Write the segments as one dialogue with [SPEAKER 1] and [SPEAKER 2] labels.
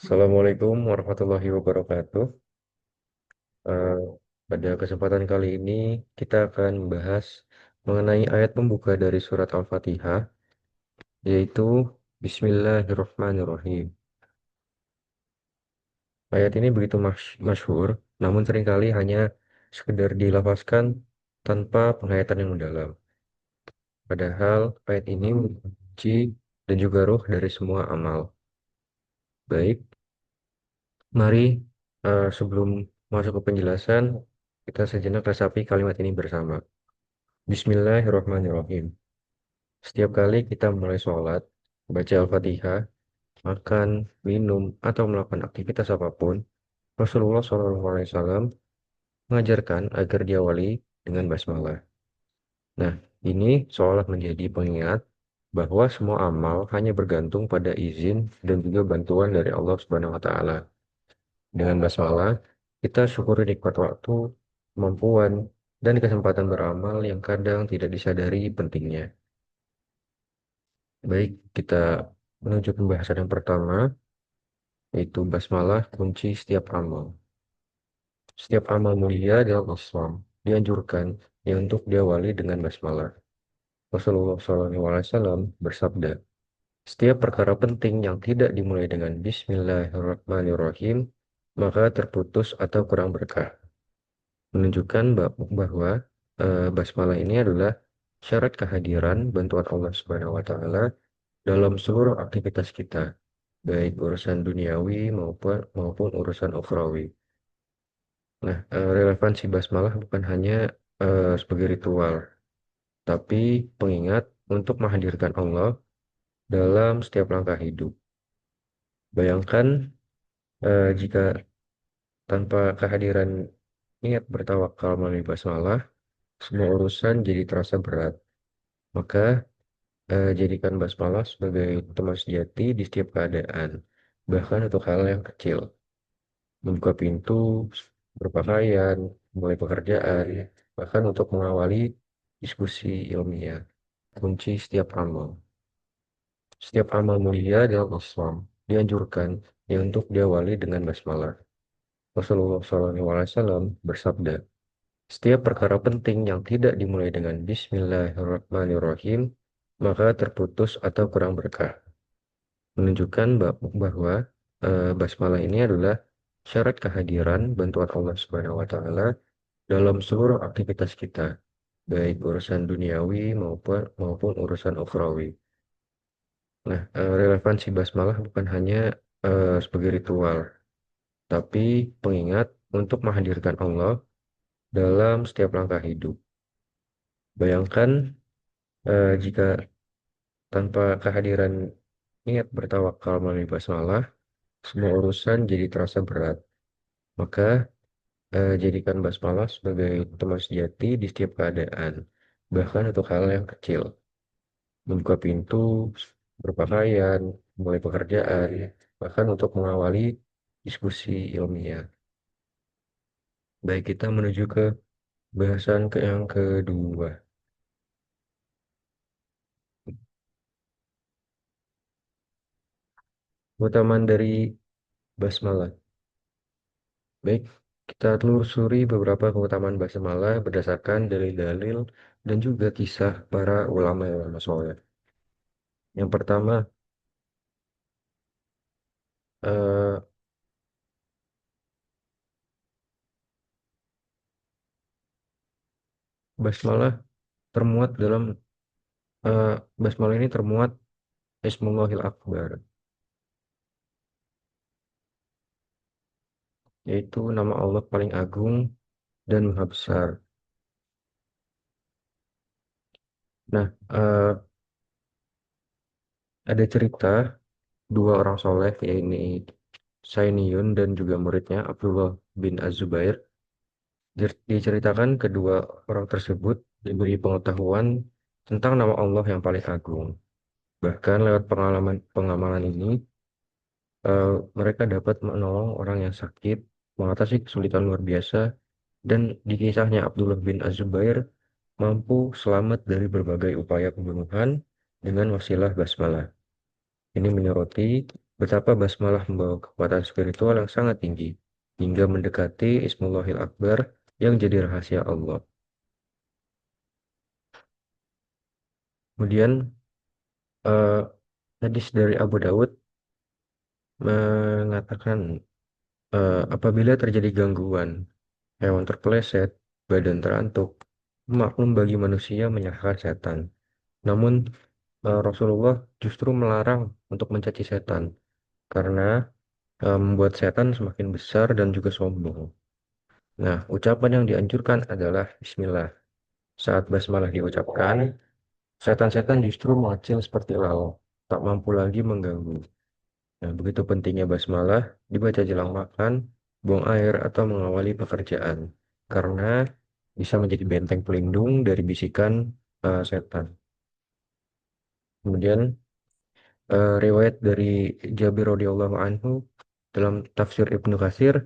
[SPEAKER 1] Assalamualaikum warahmatullahi wabarakatuh. Eh, Pada kesempatan kali ini kita akan membahas mengenai ayat pembuka dari surat Al-Fatihah, yaitu Bismillahirrahmanirrahim. Ayat ini begitu masyhur, namun seringkali hanya sekedar dilafazkan tanpa penghayatan yang mendalam. Padahal ayat ini mengunci dan juga ruh dari semua amal. Baik, mari sebelum masuk ke penjelasan, kita sejenak resapi kalimat ini bersama. Bismillahirrahmanirrahim. Setiap kali kita mulai sholat, baca Al-Fatihah, makan, minum, atau melakukan aktivitas apapun, Rasulullah SAW mengajarkan agar diawali dengan basmalah. Nah, ini seolah menjadi pengingat bahwa semua amal hanya bergantung pada izin dan juga bantuan dari Allah Subhanahu wa Ta'ala. Dengan basmalah, kita syukuri nikmat waktu, kemampuan, dan kesempatan beramal yang kadang tidak disadari pentingnya. Baik, kita menuju pembahasan yang pertama, yaitu basmalah kunci setiap amal. Setiap amal mulia dalam Islam dianjurkan ya untuk diawali dengan basmalah. Rasulullah SAW bersabda, setiap perkara penting yang tidak dimulai dengan Bismillahirrahmanirrahim, maka terputus atau kurang berkah. Menunjukkan bahwa basmalah ini adalah syarat kehadiran bantuan Allah Subhanahu wa Ta'ala dalam seluruh aktivitas kita, baik urusan duniawi maupun urusan ukhrawi. Nah, relevansi basmalah bukan hanya sebagai ritual, tapi pengingat untuk menghadirkan Allah dalam setiap langkah hidup. Bayangkan jika tanpa kehadiran niat bertawakal melalui basmalah, semua urusan jadi terasa berat. Maka jadikan basmalah sebagai teman sejati di setiap keadaan, bahkan untuk hal yang kecil. Membuka pintu, berpakaian, mulai pekerjaan, bahkan untuk mengawali diskusi ilmiah, kunci setiap amal. Setiap amal mulia dalam Islam dianjurkan ya untuk diawali dengan basmalah. Rasulullah SAW bersabda, setiap perkara penting yang tidak dimulai dengan Bismillahirrahmanirrahim, maka terputus atau kurang berkah. Menunjukkan bahwa basmalah ini adalah syarat kehadiran bantuan Allah Subhanahu wa Ta'ala dalam seluruh aktivitas kita, baik urusan duniawi maupun urusan ukhrawi. Nah, relevansi basmalah bukan hanya sebagai ritual, tapi pengingat untuk menghadirkan Allah dalam setiap langkah hidup. Bayangkan jika tanpa kehadiran niat bertawakal melalui basmalah, semua urusan jadi terasa berat. Maka jadikan basmalah sebagai teman sejati di setiap keadaan, bahkan untuk hal yang kecil. Membuka pintu, berpakaian, mulai pekerjaan, bahkan untuk mengawali diskusi ilmiah. Baik, kita menuju ke bahasan yang kedua. Keutamaan dari basmalah. Baik, kita telusuri beberapa keutamaan basmalah berdasarkan dalil-dalil dan juga kisah para ulama soleh. Yang pertama, eh, basmalah termuat dalam eh, basmalah ini termuat Ismullahil Akbar, yaitu nama Allah paling agung dan maha besar. Nah, ada cerita dua orang soleh, yaitu Sainiyun dan juga muridnya Abdullah bin Az-Zubair. Diceritakan kedua orang tersebut diberi pengetahuan tentang nama Allah yang paling agung. Bahkan lewat pengamalan ini, eh, mereka dapat menolong orang yang sakit, mengatasi kesulitan luar biasa, dan di kisahnya Abdullah bin Az-Zubair mampu selamat dari berbagai upaya pembunuhan dengan wasilah basmalah. Ini menyoroti betapa basmalah membawa kekuatan spiritual yang sangat tinggi, hingga mendekati Ismullahil Akbar yang jadi rahasia Allah. Kemudian eh, hadis dari Abu Dawud mengatakan apabila terjadi gangguan, hewan terpeleset, badan terantuk, maklum bagi manusia menyalahkan setan. Namun Rasulullah justru melarang untuk mencaci setan karena membuat setan semakin besar dan juga sombong. Nah, ucapan yang dianjurkan adalah Bismillah. Saat basmalah diucapkan, setan-setan justru mengecil seperti lalat, tak mampu lagi mengganggu. Nah, begitu pentingnya basmalah dibaca jelang makan, buang air, atau mengawali pekerjaan. Karena bisa menjadi benteng pelindung dari bisikan setan. Kemudian riwayat dari Jabir radhiyallahu anhu dalam tafsir Ibnu Katsir,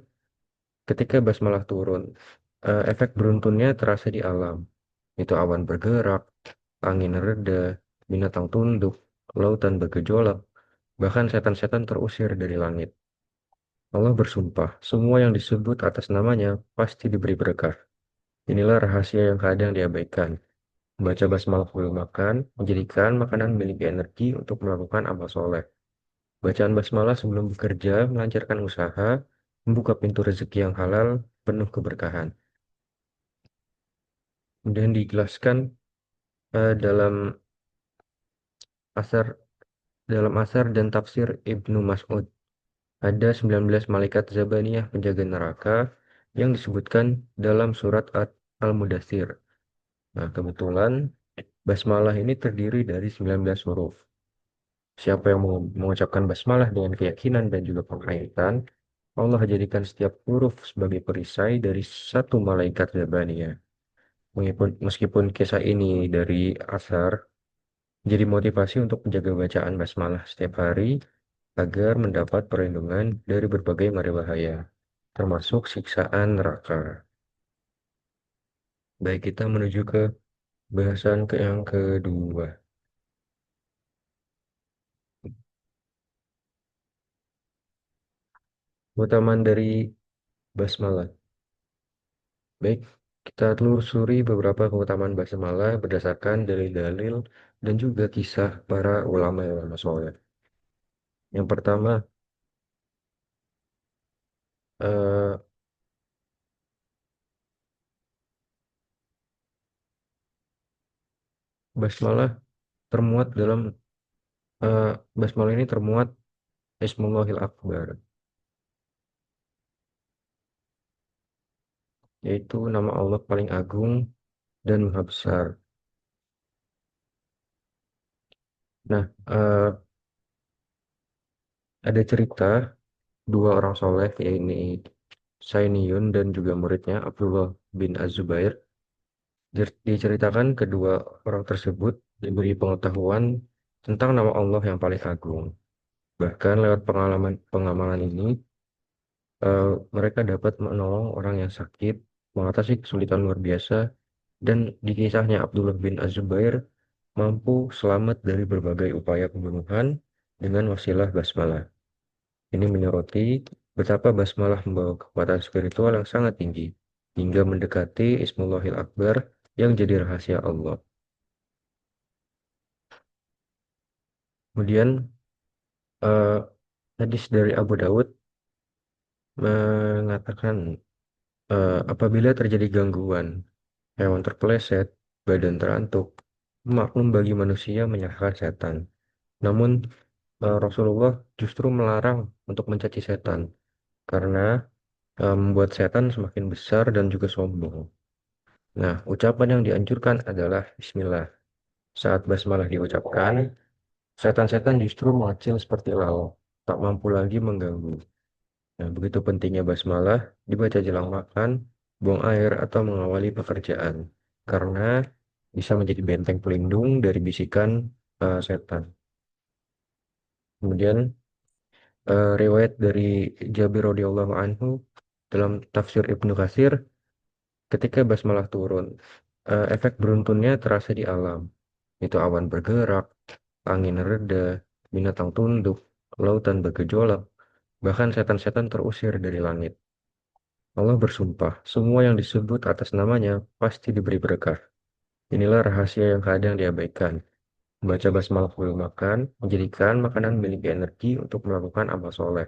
[SPEAKER 1] ketika basmalah turun, efek beruntunnya terasa di alam. Itu awan bergerak, angin reda, binatang tunduk, lautan bergejolak, bahkan setan-setan terusir dari langit. Allah bersumpah, semua yang disebut atas namanya pasti diberi berkah. Inilah rahasia yang kadang diabaikan. Membaca basmalah sebelum makan, menjadikan makanan memiliki energi untuk melakukan amal soleh. Bacaan basmalah sebelum bekerja, melancarkan usaha, membuka pintu rezeki yang halal, penuh keberkahan. Kemudian dijelaskan dalam asar asar dan tafsir Ibnu Mas'ud. Ada 19 malaikat Zabaniyah penjaga neraka yang disebutkan dalam surat Al-Mudathir. Nah, kebetulan basmalah ini terdiri dari 19 huruf. Siapa yang mengucapkan basmalah dengan keyakinan dan juga penghayatan, Allah jadikan setiap huruf sebagai perisai dari satu malaikat Zabaniyah. Meskipun kisah ini dari asar, jadi motivasi untuk menjaga bacaan basmalah setiap hari agar mendapat perlindungan dari berbagai mara bahaya, termasuk siksaan neraka. Baik, kita menuju ke bahasan yang kedua. Keutamaan dari basmalah. Baik, kita telusuri beberapa keutamaan basmalah berdasarkan dalil-dalil dan juga kisah para ulama soleh. Yang pertama, eh, basmalah termuat dalam eh, basmalah ini termuat Ismullahil Akbar, yaitu nama Allah paling agung dan maha besar. Nah, ada cerita dua orang soleh, yaitu Sainiyun dan juga muridnya Abdullah bin Az-Zubair. Diceritakan kedua orang tersebut diberi pengetahuan tentang nama Allah yang paling agung. Bahkan lewat pengamalan ini, mereka dapat menolong orang yang sakit, mengatasi kesulitan luar biasa, dan di kisahnya Abdullah bin Az-Zubair mampu selamat dari berbagai upaya pembunuhan dengan wasilah basmalah. Ini menyoroti betapa basmalah membawa kekuatan spiritual yang sangat tinggi, hingga mendekati Ismullahil Akbar yang jadi rahasia Allah. Kemudian eh, hadis dari Abu Dawud mengatakan apabila terjadi gangguan, hewan terpeleset, badan terantuk, maklum bagi manusia menyalahkan setan. Namun Rasulullah justru melarang untuk mencaci setan karena membuat setan semakin besar dan juga sombong. Nah, ucapan yang dianjurkan adalah Bismillah. Saat basmalah diucapkan, setan-setan justru mengecil seperti lalat, tak mampu lagi mengganggu. Nah, begitu pentingnya basmalah dibaca jelang makan, buang air, atau mengawali pekerjaan. Karena bisa menjadi benteng pelindung dari bisikan setan. Kemudian riwayat dari Jabir radhiyallahu anhu dalam tafsir Ibnu Katsir, ketika basmalah turun, efek beruntunnya terasa di alam. Itu awan bergerak, angin reda, binatang tunduk, lautan bergejolak, bahkan setan-setan terusir dari langit. Allah bersumpah, semua yang disebut atas namanya pasti diberi berkah. Inilah rahasia yang kadang diabaikan. Membaca basmalah sebelum makan, menjadikan makanan memiliki energi untuk melakukan amal soleh.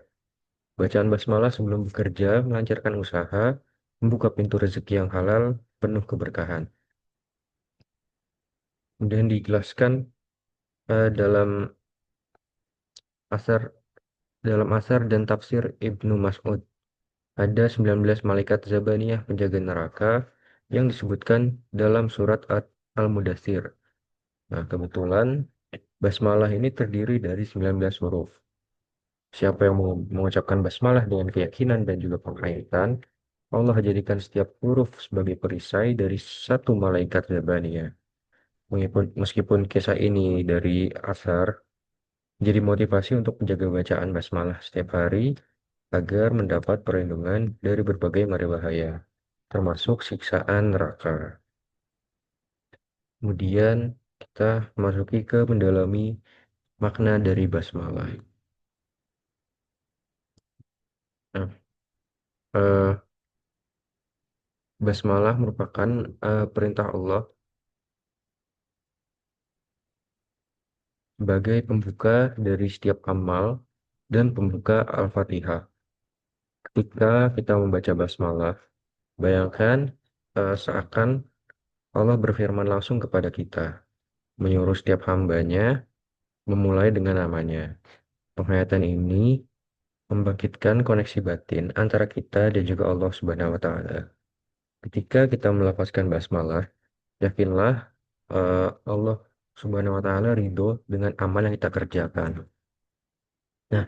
[SPEAKER 1] Bacaan basmalah sebelum bekerja, melancarkan usaha, membuka pintu rezeki yang halal, penuh keberkahan. Kemudian dijelaskan dalam asar asar dan tafsir Ibnu Mas'ud, ada 19 malaikat Zabaniyah penjaga neraka yang disebutkan dalam surat Al-Mudaththir. Nah, kebetulan basmalah ini terdiri dari 19 huruf. Siapa yang mengucapkan basmalah dengan keyakinan dan juga penghayatan, Allah jadikan setiap huruf sebagai perisai dari satu malaikat Zabaniyah. Meskipun kisah ini dari asar, jadi motivasi untuk menjaga bacaan basmalah setiap hari agar mendapat perlindungan dari berbagai mara bahaya, termasuk siksaan neraka. Kemudian kita masuki ke mendalami makna dari basmalah. Nah, eh, basmalah merupakan perintah Allah sebagai pembuka dari setiap amal dan pembuka Al-Fatihah. Ketika kita membaca basmalah, bayangkan seakan Allah berfirman langsung kepada kita, menyuruh setiap hambanya memulai dengan namanya. Penghayatan ini membangkitkan koneksi batin antara kita dan juga Allah Subhanahu wa Ta'ala. Ketika kita melafazkan basmalah, yakinlah Allah Subhanahu wa Ta'ala ridho dengan amal yang kita kerjakan. Nah,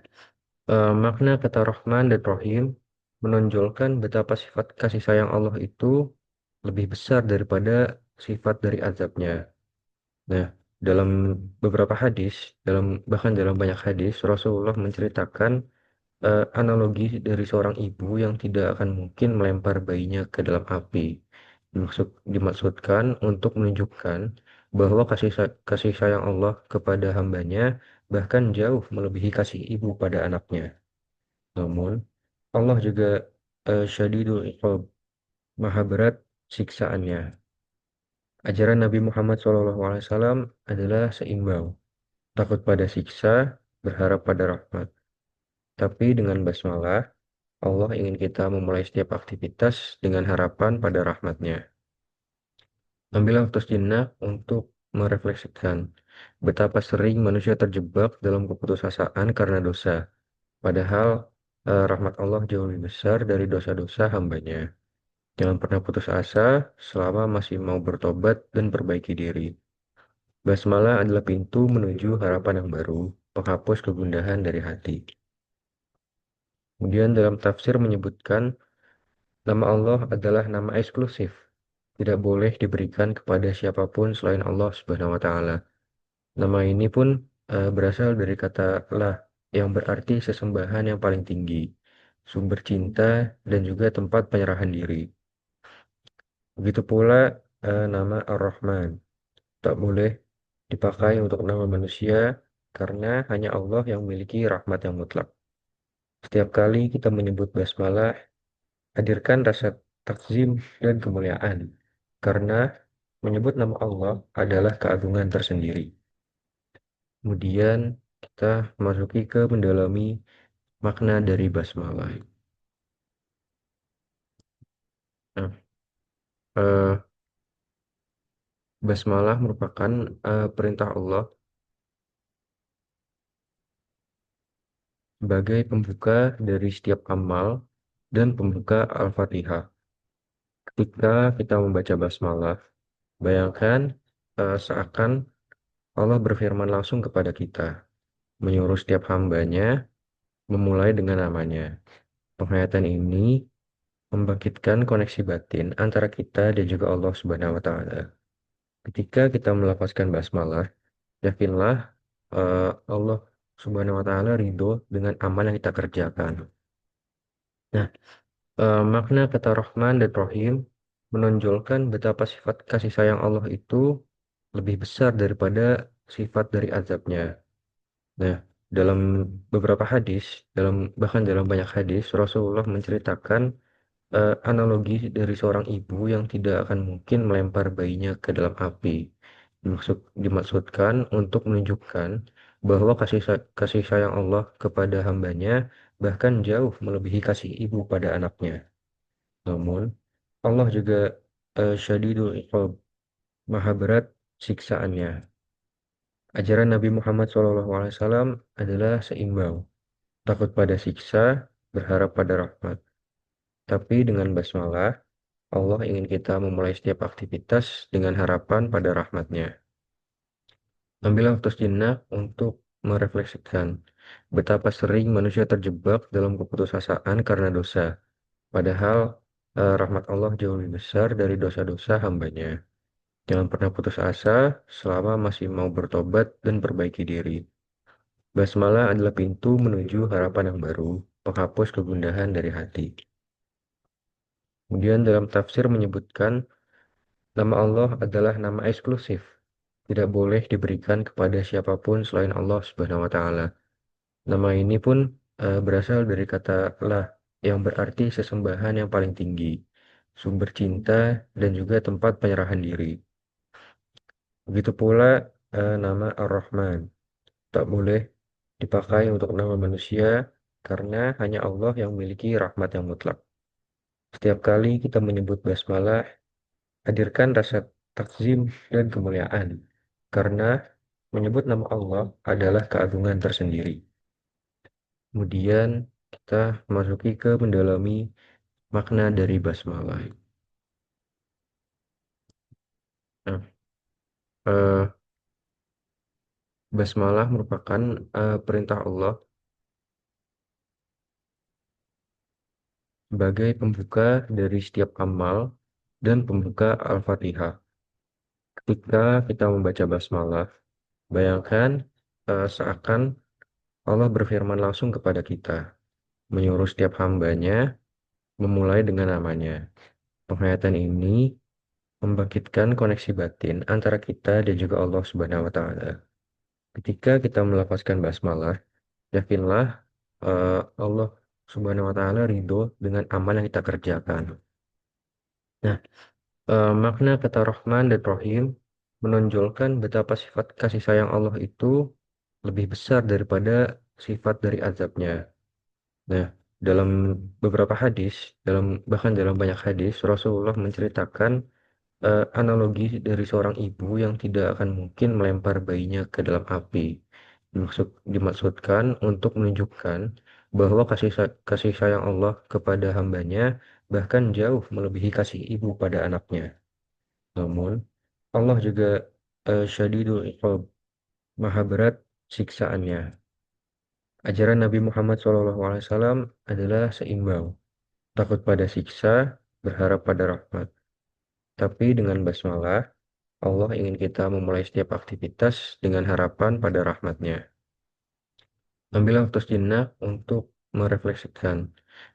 [SPEAKER 1] makna kata Rahman dan Rahim menonjolkan betapa sifat kasih sayang Allah itu lebih besar daripada sifat dari azabnya. Nah, dalam beberapa hadis, bahkan dalam banyak hadis, Rasulullah menceritakan analogi dari seorang ibu yang tidak akan mungkin melempar bayinya ke dalam api. Dimaksudkan untuk menunjukkan bahwa kasih sayang Allah kepada hambanya bahkan jauh melebihi kasih ibu pada anaknya. Namun, Allah juga syadidul iqab, maha berat siksaannya. Ajaran Nabi Muhammad SAW adalah seimbang, takut pada siksa, berharap pada rahmat. Tapi dengan basmalah, Allah ingin kita memulai setiap aktivitas dengan harapan pada rahmatnya. Ambillah waktu sejenak untuk merefleksikan betapa sering manusia terjebak dalam keputusasaan karena dosa. Padahal rahmat Allah jauh lebih besar dari dosa-dosa hambanya. Jangan pernah putus asa selama masih mau bertobat dan perbaiki diri. Basmalah adalah pintu menuju harapan yang baru, penghapus kegundahan dari hati. Kemudian dalam tafsir menyebutkan nama Allah adalah nama eksklusif, tidak boleh diberikan kepada siapapun selain Allah Subhanahu wa taala. Nama ini pun berasal dari kata lah yang berarti sesembahan yang paling tinggi, sumber cinta dan juga tempat penyerahan diri. Begitu pula nama Ar-Rahman tak boleh dipakai untuk nama manusia karena hanya Allah yang memiliki rahmat yang mutlak. Setiap kali kita menyebut basmalah, hadirkan rasa takzim dan kemuliaan karena menyebut nama Allah adalah keagungan tersendiri. Kemudian kita masuki ke mendalami makna dari basmalah. Nah, eh, basmalah merupakan perintah Allah sebagai pembuka dari setiap amal dan pembuka Al-Fatihah. Ketika kita membaca basmalah, bayangkan seakan Allah berfirman langsung kepada kita, menyuruh setiap hambanya memulai dengan namanya. Penghayatan ini membangkitkan koneksi batin antara kita dan juga Allah Subhanahu wa Ta'ala. Ketika kita melafazkan basmalah, yakinlah Allah Subhanahu wa Ta'ala ridho dengan amal yang kita kerjakan. Nah, makna kata Rahman dan Rahim menonjolkan betapa sifat kasih sayang Allah itu lebih besar daripada sifat dari azabnya. Nah, Dalam beberapa hadis, bahkan dalam banyak hadis, Rasulullah menceritakan analogi dari seorang ibu yang tidak akan mungkin melempar bayinya ke dalam api. Dimaksudkan untuk menunjukkan bahwa kasih sayang Allah kepada hambanya bahkan jauh melebihi kasih ibu pada anaknya. Namun, Allah juga syadidul iqab, maha berat siksaannya. Ajaran Nabi Muhammad SAW adalah seimbang, takut pada siksa, berharap pada rahmat. Tapi dengan basmalah, Allah ingin kita memulai setiap aktivitas dengan harapan pada rahmatnya. Ambillah waktu sejenak untuk merefleksikan betapa sering manusia terjebak dalam keputusasaan karena dosa. Padahal rahmat Allah jauh lebih besar dari dosa-dosa hambanya. Jangan pernah putus asa selama masih mau bertobat dan perbaiki diri. Basmalah adalah pintu menuju harapan yang baru, penghapus kegundahan dari hati. Kemudian dalam tafsir menyebutkan nama Allah adalah nama eksklusif, tidak boleh diberikan kepada siapapun selain Allah Subhanahu wa taala. Nama ini pun berasal dari kata lah yang berarti sesembahan yang paling tinggi, sumber cinta dan juga tempat penyerahan diri. Begitu pula nama Ar-Rahman tak boleh dipakai untuk nama manusia karena hanya Allah yang memiliki rahmat yang mutlak. Setiap kali kita menyebut basmalah, hadirkan rasa takzim dan kemuliaan karena menyebut nama Allah adalah keagungan tersendiri. Kemudian kita masuki ke mendalami makna dari basmalah. Nah, eh, basmalah merupakan perintah Allah sebagai pembuka dari setiap amal dan pembuka Al-Fatihah. Ketika kita membaca basmalah, bayangkan seakan Allah berfirman langsung kepada kita, menyuruh setiap hambanya memulai dengan namanya. Penghayatan ini membangkitkan koneksi batin antara kita dan juga Allah Subhanahu wa taala. Ketika kita melafazkan basmalah, yakinlah Allah Subhanahu wa taala ridho dengan amal yang kita kerjakan. Nah, makna kata Rahman dan Rahim menonjolkan betapa sifat kasih sayang Allah itu lebih besar daripada sifat dari azabnya. Nah, dalam beberapa hadis, bahkan dalam banyak hadis, Rasulullah menceritakan analogi dari seorang ibu yang tidak akan mungkin melempar bayinya ke dalam api. Dimaksudkan untuk menunjukkan bahwa kasih sayang Allah kepada hambanya bahkan jauh melebihi kasih ibu pada anaknya. Namun, Allah juga syadidul iqab, maha berat siksaannya. Ajaran Nabi Muhammad SAW adalah seimbang, takut pada siksa, berharap pada rahmat. Tapi dengan basmalah, Allah ingin kita memulai setiap aktivitas dengan harapan pada rahmatnya. Ambillah waktu sejenak untuk merefleksikan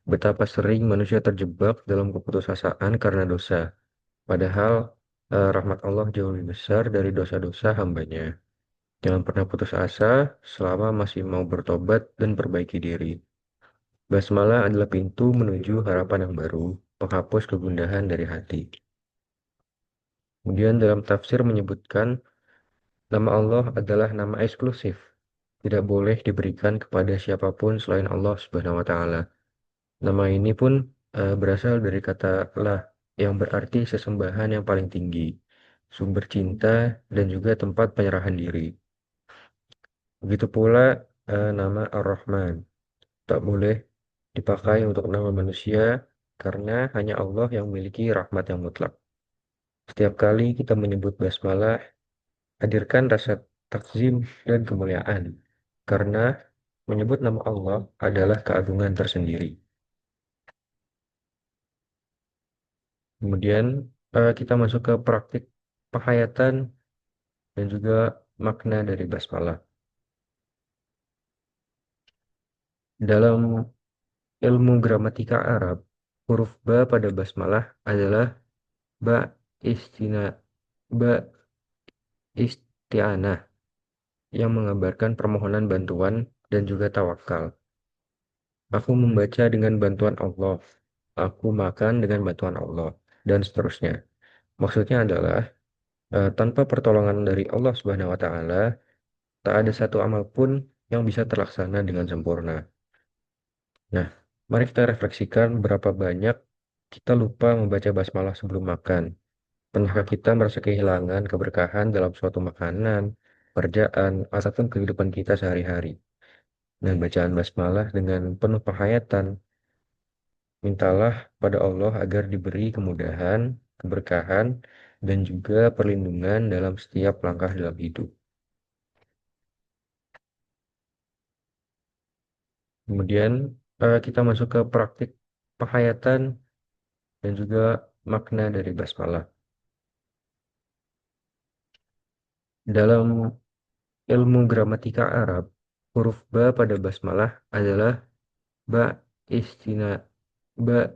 [SPEAKER 1] betapa sering manusia terjebak dalam keputusasaan karena dosa. Padahal rahmat Allah jauh lebih besar dari dosa-dosa hambanya. Jangan pernah putus asa selama masih mau bertobat dan perbaiki diri. Basmalah adalah pintu menuju harapan yang baru, penghapus kegundahan dari hati. Kemudian dalam tafsir menyebutkan nama Allah adalah nama eksklusif, tidak boleh diberikan kepada siapapun selain Allah Subhanahu wa taala. Nama ini pun berasal dari kata lah yang berarti sesembahan yang paling tinggi, sumber cinta dan juga tempat penyerahan diri. Begitu pula nama Ar-Rahman tak boleh dipakai untuk nama manusia karena hanya Allah yang memiliki rahmat yang mutlak. Setiap kali kita menyebut basmalah, hadirkan rasa takzim dan kemuliaan karena menyebut nama Allah adalah keagungan tersendiri. Kemudian kita masuk ke praktik penghayatan dan juga makna dari basmalah. Dalam ilmu gramatika Arab, huruf ba pada basmalah adalah ba istina ba isti'anah yang menggambarkan permohonan bantuan dan juga tawakal. Aku membaca dengan bantuan Allah. Aku makan dengan bantuan Allah, dan seterusnya. Maksudnya adalah tanpa pertolongan dari Allah Subhanahu wa taala, tak ada satu amal pun yang bisa terlaksana dengan sempurna. Nah, mari kita refleksikan berapa banyak kita lupa membaca basmalah sebelum makan. Pernahkah kita merasa kehilangan keberkahan dalam suatu makanan, pekerjaan, ataupun kehidupan kita sehari-hari? Dan bacaan basmalah dengan penuh penghayatan, mintalah pada Allah agar diberi kemudahan, keberkahan, dan juga perlindungan dalam setiap langkah dalam hidup. Kemudian kita masuk ke praktik penghayatan dan juga makna dari basmalah. Dalam ilmu gramatika Arab, huruf ba pada basmalah adalah ba istina ba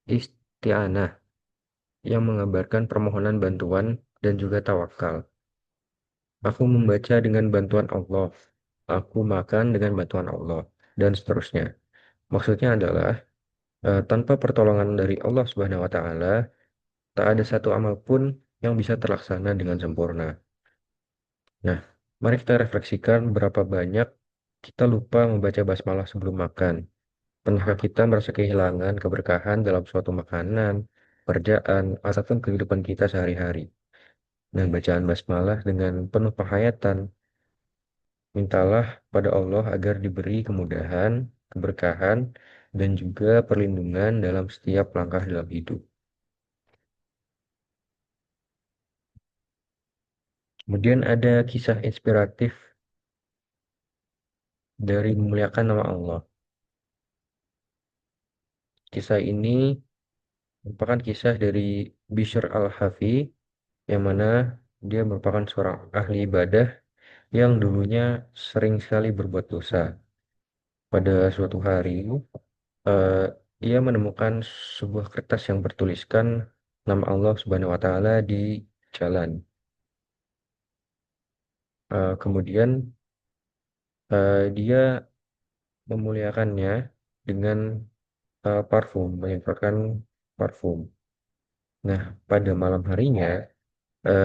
[SPEAKER 1] isti'anah yang menggambarkan permohonan bantuan dan juga tawakal. Aku membaca dengan bantuan Allah. Aku makan dengan bantuan Allah dan seterusnya. Maksudnya adalah tanpa pertolongan dari Allah Subhanahu wa taala, tak ada satu amal pun yang bisa terlaksana dengan sempurna. Nah, mari kita refleksikan berapa banyak kita lupa membaca basmalah sebelum makan. Pernahkah kita merasa kehilangan keberkahan dalam suatu makanan, pekerjaan, ataupun kehidupan kita sehari-hari? Dan bacaan basmalah dengan penuh penghayatan, mintalah pada Allah agar diberi kemudahan, keberkahan, dan juga perlindungan dalam setiap langkah dalam hidup. Kemudian ada kisah inspiratif dari memuliakan nama Allah. Kisah ini merupakan kisah dari Bishr al-Hafi, yang mana dia merupakan seorang ahli ibadah yang dulunya sering sekali berbuat dosa. Pada suatu hari, eh, ia menemukan sebuah kertas yang bertuliskan nama Allah Subhanahu wa taala di jalan. Kemudian dia memuliakannya dengan parfum, menyemprotkan parfum. Nah, pada malam harinya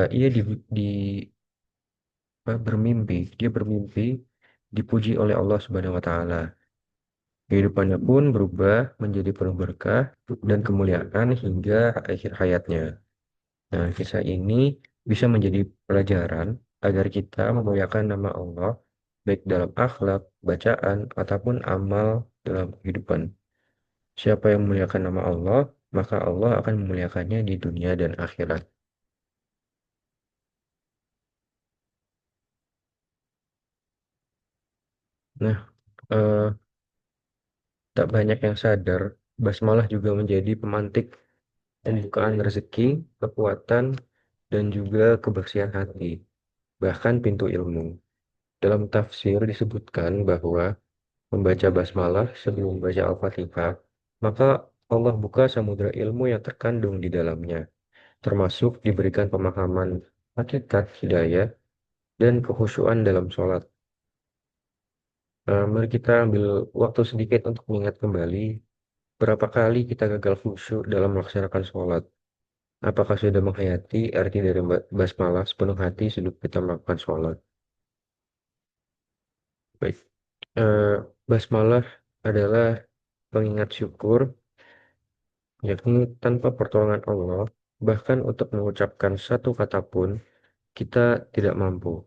[SPEAKER 1] ia dia bermimpi dipuji oleh Allah Subhanahu wa taala. Kehidupannya pun berubah menjadi penuh berkah dan kemuliaan hingga akhir hayatnya. Nah, kisah ini bisa menjadi pelajaran agar kita memuliakan nama Allah, baik dalam akhlak, bacaan, ataupun amal dalam kehidupan. Siapa yang memuliakan nama Allah, maka Allah akan memuliakannya di dunia dan akhirat. Nah, eh, tak banyak yang sadar, basmalah juga menjadi pemantik pembukaan rezeki, kekuatan, dan juga kebersihan hati, bahkan pintu ilmu. Dalam tafsir disebutkan bahwa membaca basmalah sebelum membaca Al-Fatihah, maka Allah buka samudra ilmu yang terkandung di dalamnya, termasuk diberikan pemahaman hakikat hidayah dan kekhusyuan dalam sholat. Mari kita ambil waktu sedikit untuk mengingat kembali berapa kali kita gagal khusyuk dalam melaksanakan sholat. Apakah sudah menghayati arti dari basmalah sepenuh hati sebelum kita melakukan sholat? Baik. Eh, Basmalah adalah pengingat syukur, yakni tanpa pertolongan Allah, bahkan untuk mengucapkan satu kata pun, kita tidak mampu.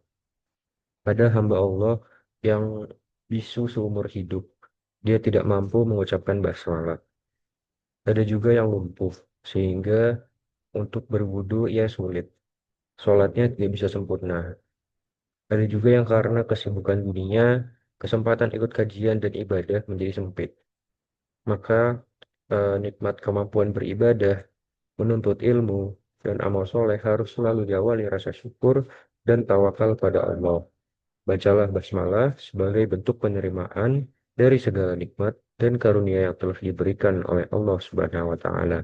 [SPEAKER 1] Ada hamba Allah yang bisu seumur hidup, dia tidak mampu mengucapkan basmalah. Ada juga yang lumpuh, sehingga untuk berwudu ia sulit. Sholatnya tidak bisa sempurna. Ada juga yang karena kesibukan dunia, kesempatan ikut kajian dan ibadah menjadi sempit. Maka nikmat kemampuan beribadah, menuntut ilmu, dan amal soleh harus selalu diawali rasa syukur dan tawakal pada Allah. Bacalah basmalah sebagai bentuk penerimaan dari segala nikmat dan karunia yang telah diberikan oleh Allah Subhanahu wa taala.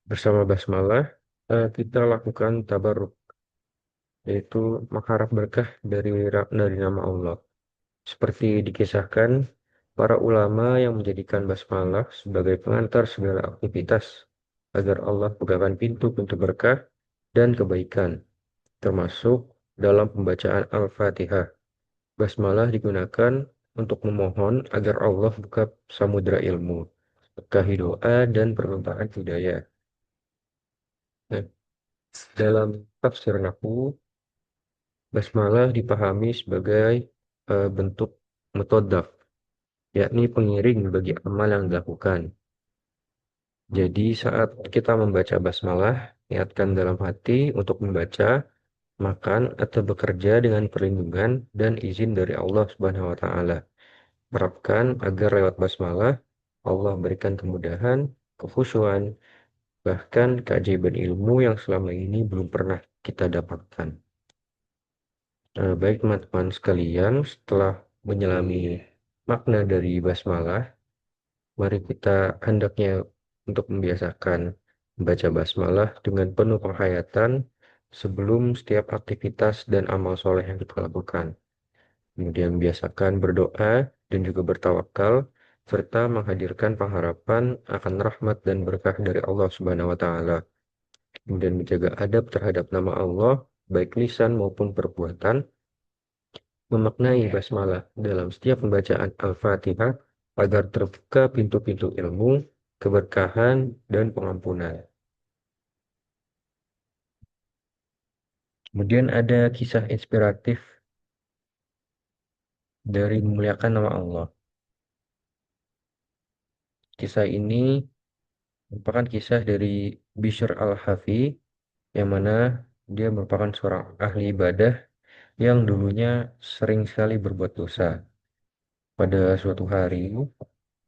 [SPEAKER 1] Bersama basmalah kita lakukan tabarruk. yaitu mengharap berkah dari nama Allah. Seperti dikisahkan, para ulama yang menjadikan basmalah sebagai pengantar segala aktivitas agar Allah bukakan pintu-pintu berkah dan kebaikan, termasuk dalam pembacaan Al-Fatihah. Basmalah digunakan untuk memohon agar Allah buka samudra ilmu, berkahi doa, dan permintaan hidayah. Nah, dalam tafsir Nahwu, basmalah dipahami sebagai bentuk metodaf, yakni pengiring bagi amal yang dilakukan. Jadi saat kita membaca basmalah, niatkan dalam hati untuk membaca, makan, atau bekerja dengan perlindungan dan izin dari Allah Subhanahu wa taala. Harapkan agar lewat basmalah Allah berikan kemudahan, kekhusyuan, bahkan keajaiban ilmu yang selama ini belum pernah kita dapatkan. Baik teman-teman sekalian, setelah menyelami makna dari basmalah, mari kita hendaknya untuk membiasakan membaca basmalah dengan penuh penghayatan sebelum setiap aktivitas dan amal soleh yang kita lakukan. Kemudian biasakan berdoa dan juga bertawakal, serta menghadirkan pengharapan akan rahmat dan berkah dari Allah Subhanahu wa Ta'ala. Kemudian menjaga adab terhadap nama Allah, baik lisan maupun perbuatan, memaknai basmalah dalam setiap pembacaan Al-Fatihah agar terbuka pintu-pintu ilmu, keberkahan, dan pengampunan. Kemudian ada kisah inspiratif dari memuliakan nama Allah. Kisah ini merupakan kisah dari Bishr al-Hafi, yang mana dia merupakan seorang ahli ibadah yang dulunya sering sekali berbuat dosa. Pada suatu hari,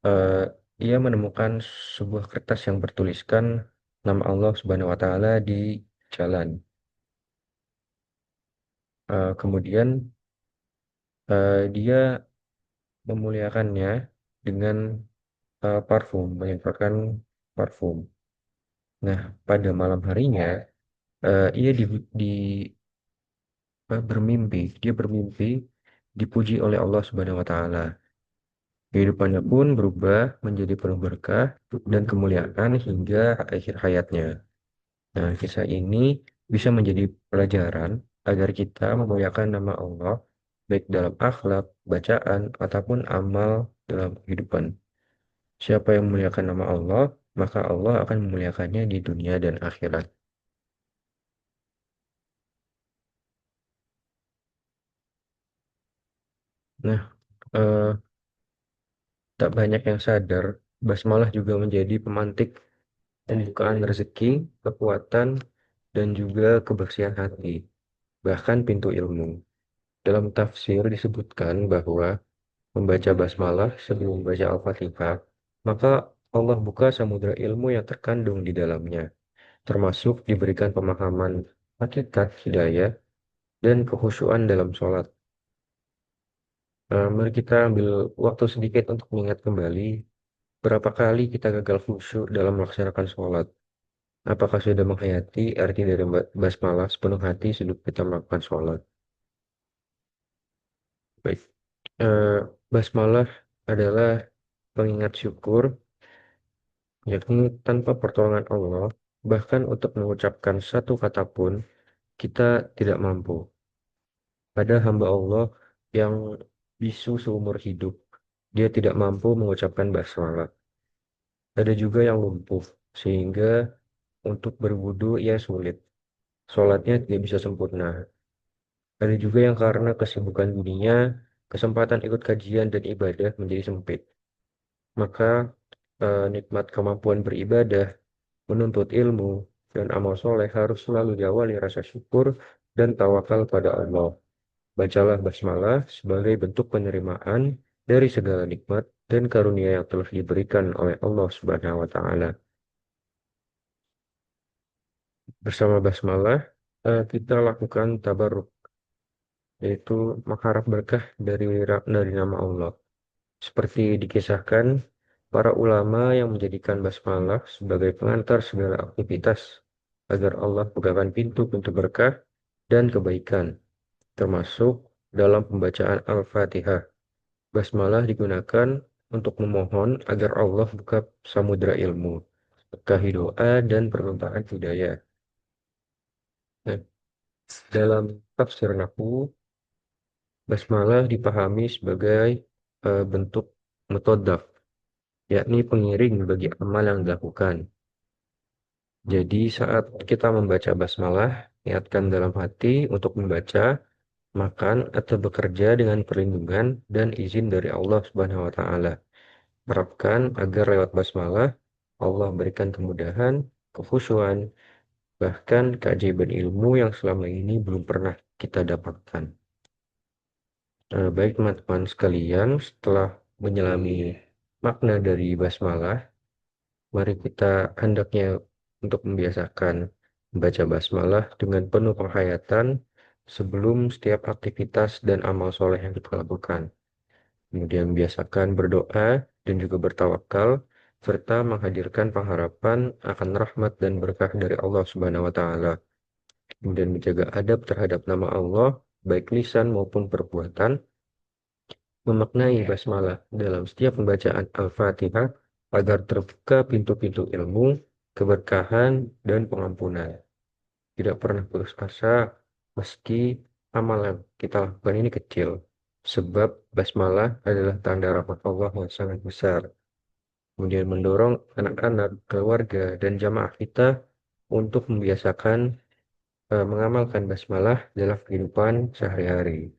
[SPEAKER 1] eh, ia menemukan sebuah kertas yang bertuliskan nama Allah Subhanahu wa Ta'ala di jalan. Kemudian dia memuliakannya dengan menyemprotkan parfum. Nah, pada malam harinya, ia dia bermimpi dipuji oleh Allah Subhanahu wa Ta'ala. Kehidupannya pun berubah menjadi penuh berkah dan kemuliaan hingga akhir hayatnya. Nah, kisah ini bisa menjadi pelajaran agar kita memuliakan nama Allah, baik dalam akhlak, bacaan, ataupun amal dalam kehidupan. Siapa yang memuliakan nama Allah, maka Allah akan memuliakannya di dunia dan akhirat. Nah, eh, tak banyak yang sadar, basmalah juga menjadi pemantik pembukaan rezeki, kekuatan, dan juga kebersihan hati, bahkan pintu ilmu. Dalam tafsir disebutkan bahwa membaca basmalah sebelum membaca Al-Fatihah, maka Allah buka samudra ilmu yang terkandung di dalamnya, termasuk diberikan pemahaman hakikat hidayah dan kekhusyuan dalam sholat. Mari kita ambil waktu sedikit untuk mengingat kembali berapa kali kita gagal khusyuk dalam melaksanakan sholat. Apakah sudah menghayati arti dari basmalah sepenuh hati sebelum kita melakukan sholat? Baik. Eh, Basmalah adalah pengingat syukur, yakni tanpa pertolongan Allah, bahkan untuk mengucapkan satu kata pun, kita tidak mampu. Ada hamba Allah yang bisu seumur hidup, dia tidak mampu mengucapkan basmalah. Ada juga yang lumpuh, sehingga untuk berwudu ia sulit. Sholatnya tidak bisa sempurna. Ada juga yang karena kesibukan dunia, kesempatan ikut kajian dan ibadah menjadi sempit. Maka nikmat kemampuan beribadah, menuntut ilmu, dan amal soleh harus selalu diawali rasa syukur dan tawakal pada Allah. Bacalah basmalah sebagai bentuk penerimaan dari segala nikmat dan karunia yang telah diberikan oleh Allah Subhanahu wa Ta'ala. Bersama basmalah, kita lakukan tabarruk, yaitu mengharap berkah dari nama Allah. Seperti dikisahkan, para ulama yang menjadikan basmalah sebagai pengantar segala aktivitas agar Allah bukakan pintu-pintu berkah, dan kebaikan, termasuk dalam pembacaan Al-Fatihah. Basmalah digunakan untuk memohon agar Allah buka samudra ilmu, berkahi doa, dan permintaan hidayah. Nah, dalam tafsir Nahwu, basmalah dipahami sebagai bentuk mutodaf, yakni pengiring bagi amal yang dilakukan. Jadi saat kita membaca basmalah, niatkan dalam hati untuk membaca, makan, atau bekerja dengan perlindungan dan izin dari Allah Subhanahu wa taala. Harapkan agar lewat basmalah Allah berikan kemudahan, kekhusyuan, bahkan keajaiban ilmu yang selama ini belum pernah kita dapatkan. Baik teman-teman sekalian, setelah menyelami makna dari basmalah, mari kita hendaknya untuk membiasakan membaca basmalah dengan penuh penghayatan sebelum setiap aktivitas dan amal soleh yang kita lakukan. Kemudian biasakan berdoa dan juga bertawakal, serta menghadirkan pengharapan akan rahmat dan berkah dari Allah Subhanahu wa Ta'ala. Kemudian menjaga adab terhadap nama Allah, baik lisan maupun perbuatan, memaknai basmalah dalam setiap pembacaan Al-Fatihah agar terbuka pintu-pintu ilmu, keberkahan, dan pengampunan. Tidak pernah putus asa meski amal yang kita lakukan ini kecil, sebab basmalah adalah tanda rahmat Allah yang sangat besar. Kemudian mendorong anak-anak, keluarga, dan jamaah kita untuk membiasakan mengamalkan basmalah dalam kehidupan sehari-hari.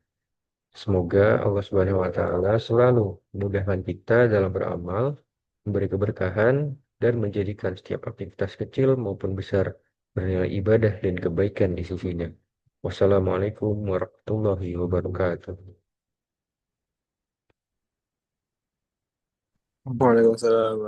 [SPEAKER 1] Semoga Allah Subhanahu wa taala selalu memudahkan kita dalam beramal, memberi keberkahan, dan menjadikan setiap aktivitas kecil maupun besar bernilai ibadah dan kebaikan di sisinya. Wassalamualaikum warahmatullahi wabarakatuh.
[SPEAKER 2] Waalaikumsalam.